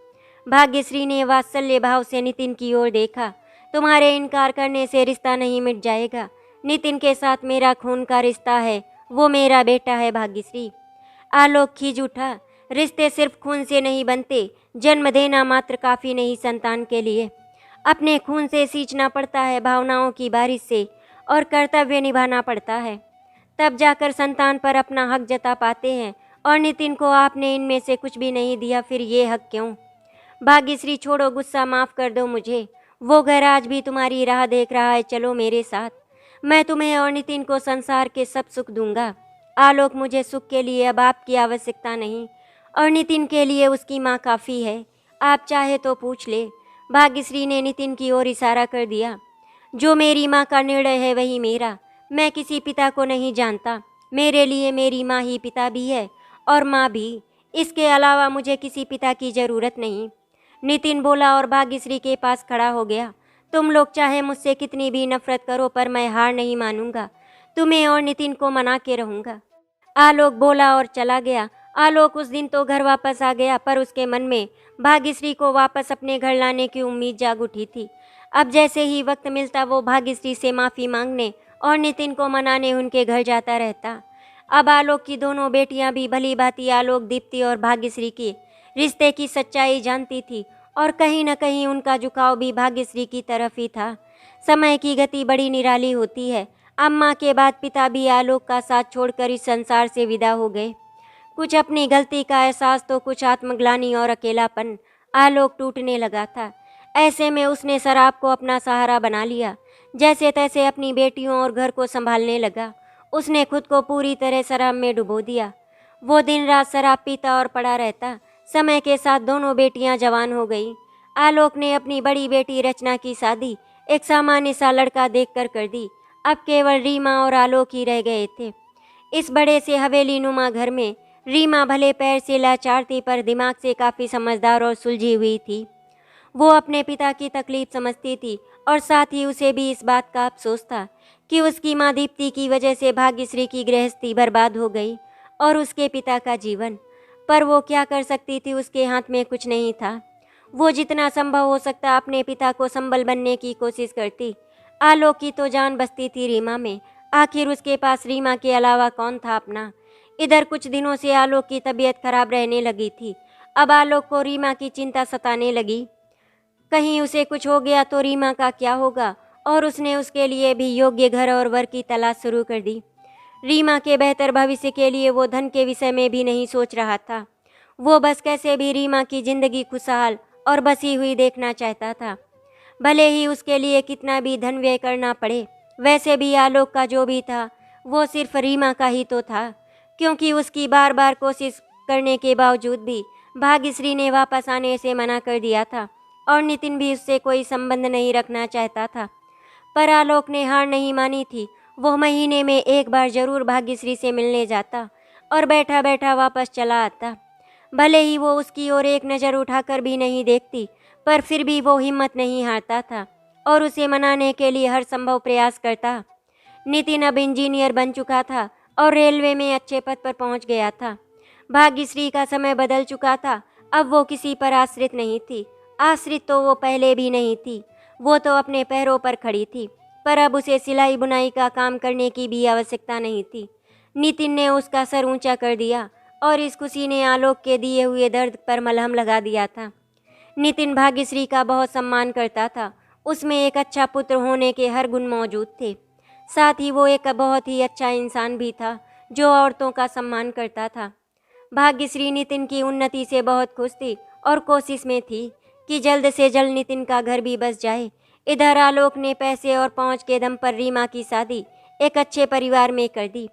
S1: भाग्यश्री ने वात्सल्य भाव से नितिन की ओर देखा। तुम्हारे इनकार करने से रिश्ता नहीं मिट जाएगा। नितिन के साथ मेरा खून का रिश्ता है, वो मेरा बेटा है भाग्यश्री। आलोक खींच उठा। रिश्ते सिर्फ खून से नहीं बनते, जन्म देना मात्र काफ़ी नहीं संतान के लिए। अपने खून से सींचना पड़ता है, भावनाओं की बारिश से, और कर्तव्य निभाना पड़ता है, तब जाकर संतान पर अपना हक जता पाते हैं। और नितिन को आपने इनमें से कुछ भी नहीं दिया, फिर ये हक क्यों? भाग्यश्री, छोड़ो गुस्सा, माफ़ कर दो मुझे। वो घर आज भी तुम्हारी राह देख रहा है, चलो मेरे साथ। मैं तुम्हें और नितिन को संसार के सब सुख दूंगा। आलोक, मुझे सुख के लिए अब आपकी आवश्यकता नहीं, और नितिन के लिए उसकी माँ काफ़ी है। आप चाहे तो पूछ ले। भाग्यश्री ने नितिन की ओर इशारा कर दिया। जो मेरी माँ का निर्णय है वही मेरा। मैं किसी पिता को नहीं जानता, मेरे लिए मेरी माँ ही पिता भी है और माँ भी। इसके अलावा मुझे किसी पिता की ज़रूरत नहीं। नितिन बोला और भाग्यश्री के पास खड़ा हो गया। तुम लोग चाहे मुझसे कितनी भी नफरत करो, पर मैं हार नहीं मानूंगा। तुम्हें और नितिन को मना के रहूंगा। आलोक बोला और चला गया। आलोक उस दिन तो घर वापस आ गया, पर उसके मन में भाग्यश्री को वापस अपने घर लाने की उम्मीद जाग उठी थी। अब जैसे ही वक्त मिलता वो भाग्यश्री से माफ़ी मांगने और नितिन को मनाने उनके घर जाता रहता। अब आलोक की दोनों बेटियां भी भली भांति आलोक, दीप्ति और भाग्यश्री के रिश्ते की सच्चाई जानती थी, और कहीं न कहीं उनका झुकाव भी भाग्यश्री की तरफ ही था। समय की गति बड़ी निराली होती है। अम्मा के बाद पिता भी आलोक का साथ छोड़कर इस संसार से विदा हो गए। कुछ अपनी गलती का एहसास तो कुछ आत्मग्लानि और अकेलापन। आलोक टूटने लगा था। ऐसे में उसने शराब को अपना सहारा बना लिया। जैसे तैसे अपनी बेटियों और घर को संभालने लगा। उसने खुद को पूरी तरह शराब में डुबो दिया। वो दिन रात शराब पीता और पड़ा रहता। समय के साथ दोनों बेटियां जवान हो गईं। आलोक ने अपनी बड़ी बेटी रचना की शादी एक सामान्य सा लड़का देखकर कर दी। अब केवल रीमा और आलोक ही रह गए थे। इस बड़े से हवेली नुमा घर में रीमा भले पैर से लाचार थी, पर दिमाग से काफ़ी समझदार और सुलझी हुई थी। वो अपने पिता की तकलीफ समझती थी, और साथ ही उसे भी इस बात का अफसोस था कि उसकी माँ दीप्ति की वजह से भाग्यश्री की गृहस्थी बर्बाद हो गई और उसके पिता का जीवन। पर वो क्या कर सकती थी, उसके हाथ में कुछ नहीं था। वो जितना संभव हो सकता अपने पिता को संबल बनने की कोशिश करती। आलोक की तो जान बसती थी रीमा में। आखिर उसके पास रीमा के अलावा कौन था अपना। इधर कुछ दिनों से आलोक की तबीयत खराब रहने लगी थी। अब आलोक को रीमा की चिंता सताने लगी। कहीं उसे कुछ हो गया तो रीमा का क्या होगा, और उसने उसके लिए भी योग्य घर और वर की तलाश शुरू कर दी। रीमा के बेहतर भविष्य के लिए वो धन के विषय में भी नहीं सोच रहा था। वो बस कैसे भी रीमा की जिंदगी खुशहाल और बसी हुई देखना चाहता था, भले ही उसके लिए कितना भी धन व्यय करना पड़े। वैसे भी आलोक का जो भी था वो सिर्फ रीमा का ही तो था, क्योंकि उसकी बार बार कोशिश करने के बावजूद भी भाग्यश्री ने वापस आने से मना कर दिया था और नितिन भी उससे कोई संबंध नहीं रखना चाहता था। पर आलोक ने हार नहीं मानी थी। वो महीने में एक बार जरूर भाग्यश्री से मिलने जाता और बैठा बैठा वापस चला आता। भले ही वो उसकी ओर एक नज़र उठाकर भी नहीं देखती, पर फिर भी वो हिम्मत नहीं हारता था और उसे मनाने के लिए हर संभव प्रयास करता। नितिन अब इंजीनियर बन चुका था और रेलवे में अच्छे पद पर पहुंच गया था। भाग्यश्री का समय बदल चुका था। अब वो किसी पर आश्रित नहीं थी। आश्रित तो वो पहले भी नहीं थी, वो तो अपने पैरों पर खड़ी थी। पर अब उसे सिलाई बुनाई का काम करने की भी आवश्यकता नहीं थी। नितिन ने उसका सर ऊंचा कर दिया और इस खुशी ने आलोक के दिए हुए दर्द पर मलहम लगा दिया था। नितिन भाग्यश्री का बहुत सम्मान करता था। उसमें एक अच्छा पुत्र होने के हर गुण मौजूद थे। साथ ही वो एक बहुत ही अच्छा इंसान भी था जो औरतों का सम्मान करता था। भाग्यश्री नितिन की उन्नति से बहुत खुश थी और कोशिश में थी कि जल्द से जल्द नितिन का घर भी बस जाए। इधर आलोक ने पैसे और पहुंच के दम पर रीमा की शादी एक अच्छे परिवार में कर दी।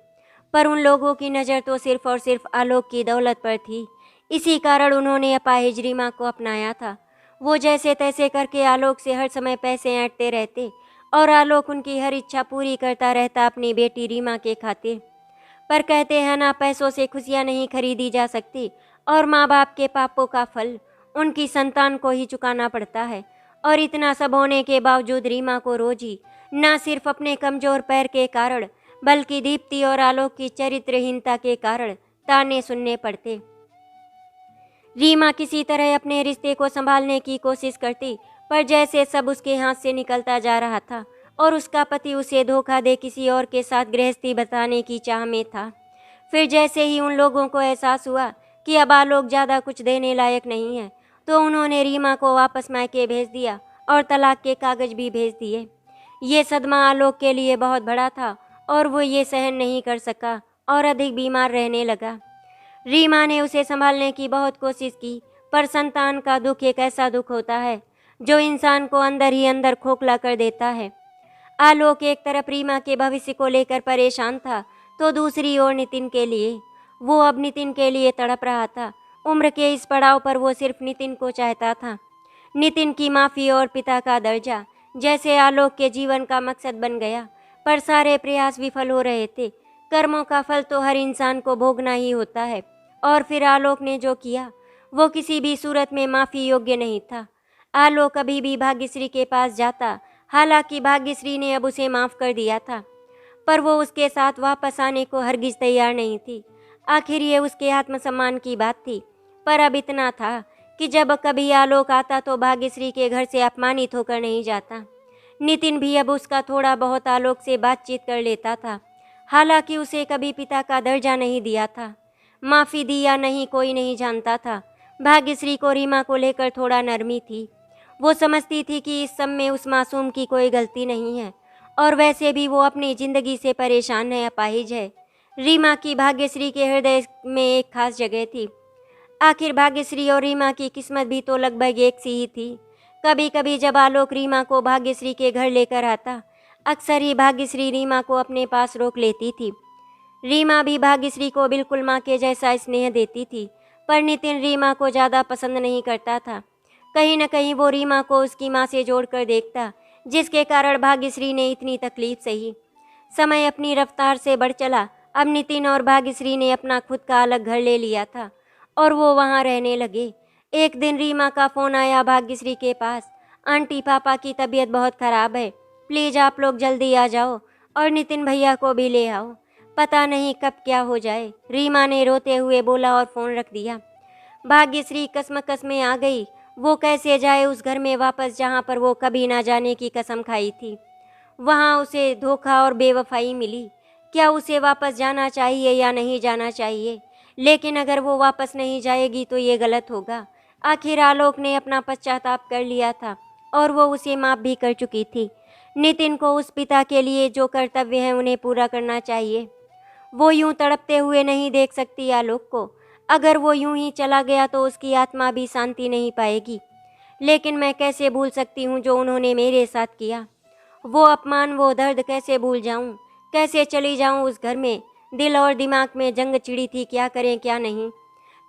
S1: पर उन लोगों की नज़र तो सिर्फ और सिर्फ आलोक की दौलत पर थी। इसी कारण उन्होंने अपाहिज रीमा को अपनाया था। वो जैसे तैसे करके आलोक से हर समय पैसे ऐंठते रहते और आलोक उनकी हर इच्छा पूरी करता रहता अपनी बेटी रीमा के खातिर। पर कहते हैं ना, पैसों से खुशियाँ नहीं खरीदी जा सकती और माँ बाप के पापों का फल उनकी संतान को ही चुकाना पड़ता है। और इतना सब होने के बावजूद रीमा को रोज ही न सिर्फ अपने कमजोर पैर के कारण बल्कि दीप्ति और आलोक की चरित्रहीनता के कारण ताने सुनने पड़ते। रीमा किसी तरह अपने रिश्ते को संभालने की कोशिश करती, पर जैसे सब उसके हाथ से निकलता जा रहा था और उसका पति उसे धोखा दे किसी और के साथ गृहस्थी बताने की चाह में था। फिर जैसे ही उन लोगों को एहसास हुआ कि अब आलोक ज़्यादा कुछ देने लायक नहीं है, तो उन्होंने रीमा को वापस मायके भेज दिया और तलाक के कागज भी भेज दिए। ये सदमा आलोक के लिए बहुत बड़ा था और वो ये सहन नहीं कर सका और अधिक बीमार रहने लगा। रीमा ने उसे संभालने की बहुत कोशिश की, पर संतान का दुख एक ऐसा दुख होता है जो इंसान को अंदर ही अंदर खोखला कर देता है। आलोक एक तरफ रीमा के भविष्य को लेकर परेशान था, तो दूसरी ओर नितिन के लिए। वो अब नितिन के लिए तड़प रहा था। उम्र के इस पड़ाव पर वो सिर्फ नितिन को चाहता था। नितिन की माफ़ी और पिता का दर्जा जैसे आलोक के जीवन का मकसद बन गया, पर सारे प्रयास विफल हो रहे थे। कर्मों का फल तो हर इंसान को भोगना ही होता है, और फिर आलोक ने जो किया वो किसी भी सूरत में माफ़ी योग्य नहीं था। आलोक अभी भी भाग्यश्री के पास जाता, हालांकि भाग्यश्री ने अब उसे माफ़ कर दिया था, पर वो उसके साथ वापस आने को हरगिज तैयार नहीं थी। आखिर ये उसके आत्मसम्मान की बात थी। पर अब इतना था कि जब कभी आलोक आता तो भाग्यश्री के घर से अपमानित होकर नहीं जाता। नितिन भी अब उसका थोड़ा बहुत आलोक से बातचीत कर लेता था। हालांकि उसे कभी पिता का दर्जा नहीं दिया था। माफ़ी दी या नहीं कोई नहीं जानता था। भाग्यश्री को रीमा को लेकर थोड़ा नरमी थी। वो समझती थी कि इस सब में उस मासूम की कोई गलती नहीं है, और वैसे भी वो अपनी ज़िंदगी से परेशान है, अपाहिज है। रीमा की भाग्यश्री के हृदय में एक खास जगह थी। आखिर भाग्यश्री और रीमा की किस्मत भी तो लगभग एक सी ही थी। कभी कभी जब आलोक रीमा को भाग्यश्री के घर लेकर आता, अक्सर ही भाग्यश्री रीमा को अपने पास रोक लेती थी। रीमा भी भाग्यश्री को बिल्कुल माँ के जैसा स्नेह देती थी, पर नितिन रीमा को ज़्यादा पसंद नहीं करता था। कहीं न कहीं वो रीमा को उसकी माँ से जोड़कर देखता, जिसके कारण भाग्यश्री ने इतनी तकलीफ सही। समय अपनी रफ्तार से बढ़ चला। अब नितिन और भाग्यश्री ने अपना खुद का अलग घर ले लिया था और वो वहाँ रहने लगे। एक दिन रीमा का फ़ोन आया भाग्यश्री के पास। आंटी, पापा की तबीयत बहुत ख़राब है, प्लीज़ आप लोग जल्दी आ जाओ और नितिन भैया को भी ले आओ, पता नहीं कब क्या हो जाए, रीमा ने रोते हुए बोला और फ़ोन रख दिया। भाग्यश्री कसमकस में आ गई। वो कैसे जाए उस घर में वापस जहाँ पर वो कभी ना जाने की कसम खाई थी। वहाँ उसे धोखा और बेवफाई मिली। क्या उसे वापस जाना चाहिए या नहीं जाना चाहिए? लेकिन अगर वो वापस नहीं जाएगी तो ये गलत होगा। आखिर आलोक ने अपना पश्चाताप कर लिया था और वो उसे माफ़ भी कर चुकी थी। नितिन को उस पिता के लिए जो कर्तव्य है उन्हें पूरा करना चाहिए। वो यूं तड़पते हुए नहीं देख सकती आलोक को। अगर वो यूं ही चला गया तो उसकी आत्मा भी शांति नहीं पाएगी। लेकिन मैं कैसे भूल सकती हूँ जो उन्होंने मेरे साथ किया। वो अपमान, वो दर्द कैसे भूल जाऊँ? कैसे चली जाऊँ उस घर में? दिल और दिमाग में जंग छिड़ी थी, क्या करें क्या नहीं।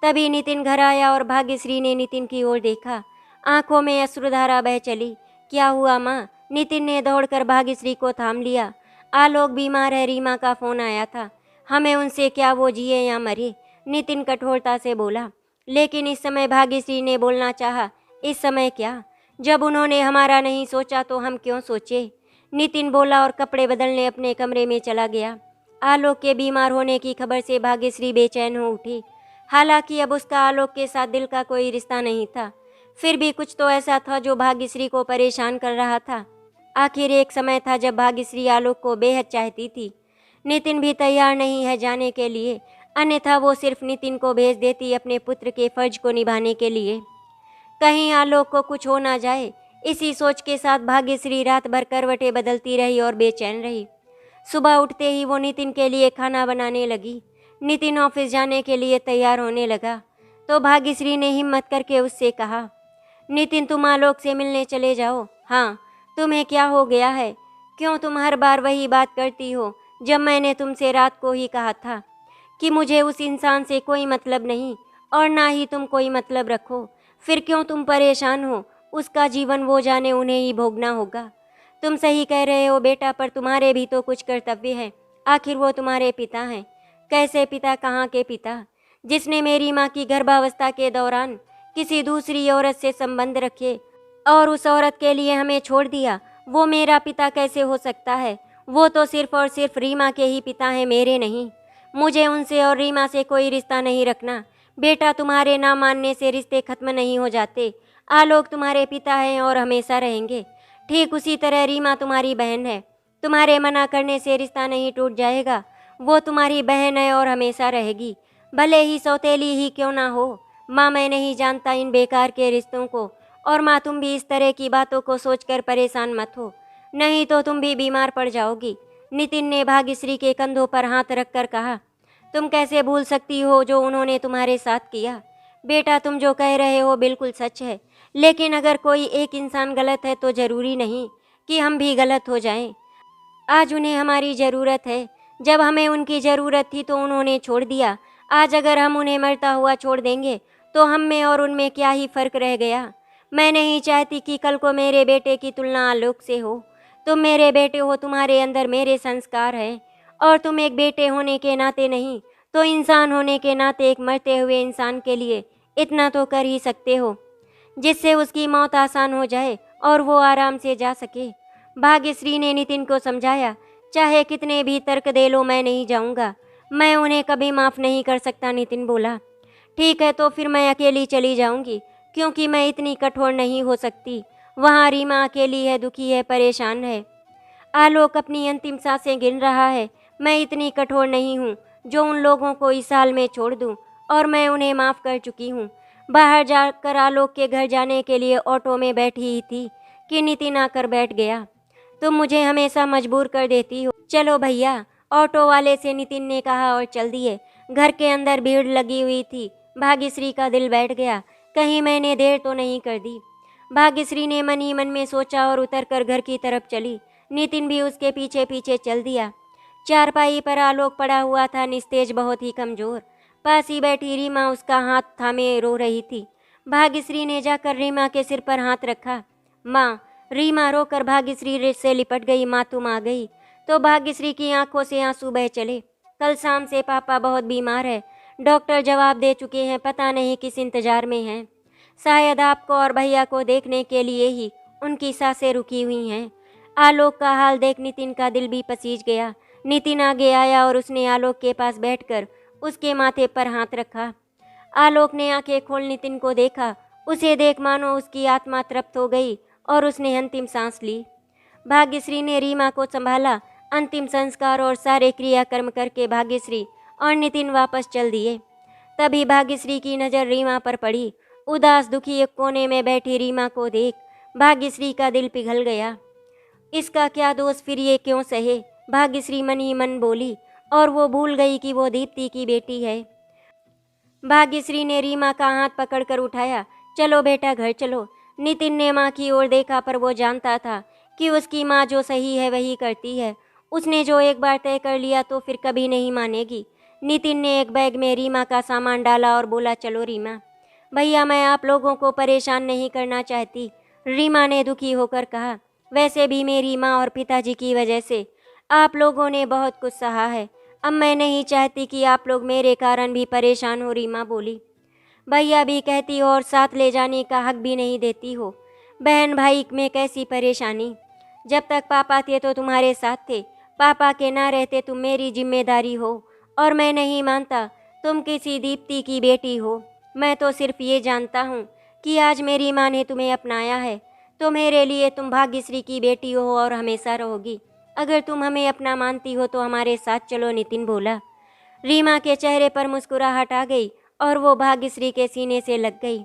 S1: तभी नितिन घर आया और भाग्यश्री ने नितिन की ओर देखा। आंखों में अश्रुधारा बह चली। क्या हुआ माँ? नितिन ने दौड़कर भाग्यश्री को थाम लिया। आलोक बीमार है, रीमा का फोन आया था। हमें उनसे क्या, वो जिए या मरे? नितिन कठोरता से बोला। लेकिन इस समय भाग्यश्री ने बोलना चाहा। इस समय क्या? जब उन्होंने हमारा नहीं सोचा तो हम क्यों सोचे? नितिन बोला और कपड़े बदलने अपने कमरे में चला गया। आलोक के बीमार होने की खबर से भाग्यश्री बेचैन हो उठी। हालांकि अब उसका आलोक के साथ दिल का कोई रिश्ता नहीं था, फिर भी कुछ तो ऐसा था जो भाग्यश्री को परेशान कर रहा था। आखिर एक समय था जब भाग्यश्री आलोक को बेहद चाहती थी। नितिन भी तैयार नहीं है जाने के लिए, अन्यथा वो सिर्फ नितिन को भेज देती अपने पुत्र के फर्ज को निभाने के लिए। कहीं आलोक को कुछ हो ना जाए, इसी सोच के साथ भाग्यश्री रात भर करवटें बदलती रही और बेचैन रही। सुबह उठते ही वो नितिन के लिए खाना बनाने लगी। नितिन ऑफिस जाने के लिए तैयार होने लगा तो भाग्यश्री ने हिम्मत करके उससे कहा, नितिन तुम आलोक से मिलने चले जाओ। हाँ, तुम्हें क्या हो गया है? क्यों तुम हर बार वही बात करती हो जब मैंने तुमसे रात को ही कहा था कि मुझे उस इंसान से कोई मतलब नहीं और ना ही तुम कोई मतलब रखो। फिर क्यों तुम परेशान हो? उसका जीवन वो जाने, उन्हें ही भोगना होगा। तुम सही कह रहे हो बेटा, पर तुम्हारे भी तो कुछ कर्तव्य है। आखिर वो तुम्हारे पिता हैं। कैसे पिता? कहाँ के पिता? जिसने मेरी माँ की गर्भावस्था के दौरान किसी दूसरी औरत से संबंध रखे और उस औरत के लिए हमें छोड़ दिया, वो मेरा पिता कैसे हो सकता है? वो तो सिर्फ और सिर्फ रीमा के ही पिता हैं, मेरे नहीं। मुझे उनसे और रीमा से कोई रिश्ता नहीं रखना। बेटा, तुम्हारे ना मानने से रिश्ते खत्म नहीं हो जाते। आलोक तुम्हारे पिता हैं और हमेशा रहेंगे। ठीक उसी तरह रीमा तुम्हारी बहन है। तुम्हारे मना करने से रिश्ता नहीं टूट जाएगा। वो तुम्हारी बहन है और हमेशा रहेगी, भले ही सौतेली ही क्यों ना हो। माँ, मैं नहीं जानता इन बेकार के रिश्तों को, और माँ तुम भी इस तरह की बातों को सोचकर परेशान मत हो, नहीं तो तुम भी बीमार पड़ जाओगी। नितिन ने भाग्यश्री के कंधों पर हाथ रखकर कहा, तुम कैसे भूल सकती हो जो उन्होंने तुम्हारे साथ किया? बेटा, तुम जो कह रहे हो बिल्कुल सच है, लेकिन अगर कोई एक इंसान गलत है तो जरूरी नहीं कि हम भी गलत हो जाएं। आज उन्हें हमारी ज़रूरत है। जब हमें उनकी ज़रूरत थी तो उन्होंने छोड़ दिया। आज अगर हम उन्हें मरता हुआ छोड़ देंगे तो हम में और उनमें क्या ही फ़र्क रह गया। मैं नहीं चाहती कि कल को मेरे बेटे की तुलना आलोक से हो। तुम मेरे बेटे हो, तुम्हारे अंदर मेरे संस्कार हैं, और तुम एक बेटे होने के नाते नहीं तो इंसान होने के नाते एक मरते हुए इंसान के लिए इतना तो कर ही सकते हो जिससे उसकी मौत आसान हो जाए और वो आराम से जा सके। भाग्यश्री ने नितिन को समझाया, चाहे कितने भी तर्क दे लो मैं नहीं जाऊंगा। मैं उन्हें कभी माफ़ नहीं कर सकता। नितिन बोला, ठीक है तो फिर मैं अकेली चली जाऊंगी, क्योंकि मैं इतनी कठोर नहीं हो सकती। वहाँ रीमा अकेली है, दुखी है, परेशान है। आलोक अपनी अंतिम सांसें गिन रहा है। मैं इतनी कठोर नहीं हूँ जो उन लोगों को इस हाल में छोड़ दूँ, और मैं उन्हें माफ़ कर चुकी हूँ। बाहर जाकर आलोक के घर जाने के लिए ऑटो में बैठी ही थी कि नितिन आकर बैठ गया। तुम मुझे हमेशा मजबूर कर देती हो। चलो भैया, ऑटो वाले से नितिन ने कहा और चल दिए। घर के अंदर भीड़ लगी हुई थी। भाग्यश्री का दिल बैठ गया, कहीं मैंने देर तो नहीं कर दी। भाग्यश्री ने मन ही मन में सोचा और उतरकर घर की तरफ चली। नितिन भी उसके पीछे पीछे चल दिया। चारपाई पर आलोक पड़ा हुआ था, निस्तेज, बहुत ही कमजोर। पास ही बैठी रीमा उसका हाथ थामे रो रही थी। भाग्यश्री ने जाकर रीमा के सिर पर हाथ रखा। माँ, रीमा रोकर भाग्यश्री से लिपट गई। माँ तुम आ गई। तो भाग्यश्री की आंखों से आंसू बह चले। कल शाम से पापा बहुत बीमार है। डॉक्टर जवाब दे चुके हैं, पता नहीं किस इंतजार में हैं। शायद आपको और भैया को देखने के लिए ही उनकी सांसें रुकी हुई हैं। आलोक का हाल देख नितिन का दिल भी पसीज गया। नितिन आगे आया और उसने आलोक के पास बैठकर उसके माथे पर हाथ रखा। आलोक ने आंखें खोल नितिन को देखा। उसे देख मानो उसकी आत्मा तृप्त हो गई और उसने अंतिम सांस ली। भाग्यश्री ने रीमा को संभाला। अंतिम संस्कार और सारे क्रियाकर्म करके भाग्यश्री और नितिन वापस चल दिए। तभी भाग्यश्री की नज़र रीमा पर पड़ी। उदास दुखी एक कोने में बैठी रीमा को देख भाग्यश्री का दिल पिघल गया। इसका क्या दोष, फिर ये क्यों सहे? भाग्यश्री मन ही मन बोली, और वो भूल गई कि वो दीप्ति की बेटी है। भाग्यश्री ने रीमा का हाथ पकड़कर उठाया। चलो बेटा, घर चलो। नितिन ने माँ की ओर देखा, पर वो जानता था कि उसकी माँ जो सही है वही करती है। उसने जो एक बार तय कर लिया तो फिर कभी नहीं मानेगी। नितिन ने एक बैग में रीमा का सामान डाला और बोला, चलो रीमा। भैया, मैं आप लोगों को परेशान नहीं करना चाहती, रीमा ने दुखी होकर कहा। वैसे भी मेरी माँ और पिताजी की वजह से आप लोगों ने बहुत कुछ सहा है। अब मैं नहीं चाहती कि आप लोग मेरे कारण भी परेशान हो, रीमा बोली। भैया भी कहती हो और साथ ले जाने का हक भी नहीं देती हो। बहन भाई में कैसी परेशानी। जब तक पापा थे तो तुम्हारे साथ थे, पापा के ना रहते तुम मेरी जिम्मेदारी हो। और मैं नहीं मानता तुम किसी दीप्ति की बेटी हो। मैं तो सिर्फ ये जानता हूँ कि आज मेरी माँ ने तुम्हें अपनाया है तो मेरे लिए तुम भाग्यश्री की बेटी हो और हमेशा रहोगी। अगर तुम हमें अपना मानती हो तो हमारे साथ चलो, नितिन बोला। रीमा के चेहरे पर मुस्कुराहट आ गई और वो भाग्यश्री के सीने से लग गई।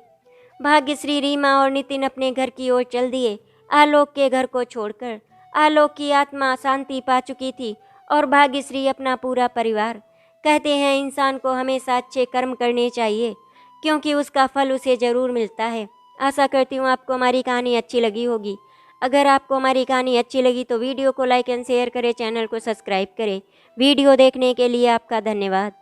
S1: भाग्यश्री, रीमा और नितिन अपने घर की ओर चल दिए, आलोक के घर को छोड़कर। आलोक की आत्मा शांति पा चुकी थी और भाग्यश्री अपना पूरा परिवार। कहते हैं इंसान को हमेशा अच्छे कर्म करने चाहिए क्योंकि उसका फल उसे ज़रूर मिलता है। आशा करती हूँ आपको हमारी कहानी अच्छी लगी होगी। अगर आपको हमारी कहानी अच्छी लगी तो वीडियो को लाइक एंड शेयर करें, चैनल को सब्सक्राइब करें। वीडियो देखने के लिए आपका धन्यवाद।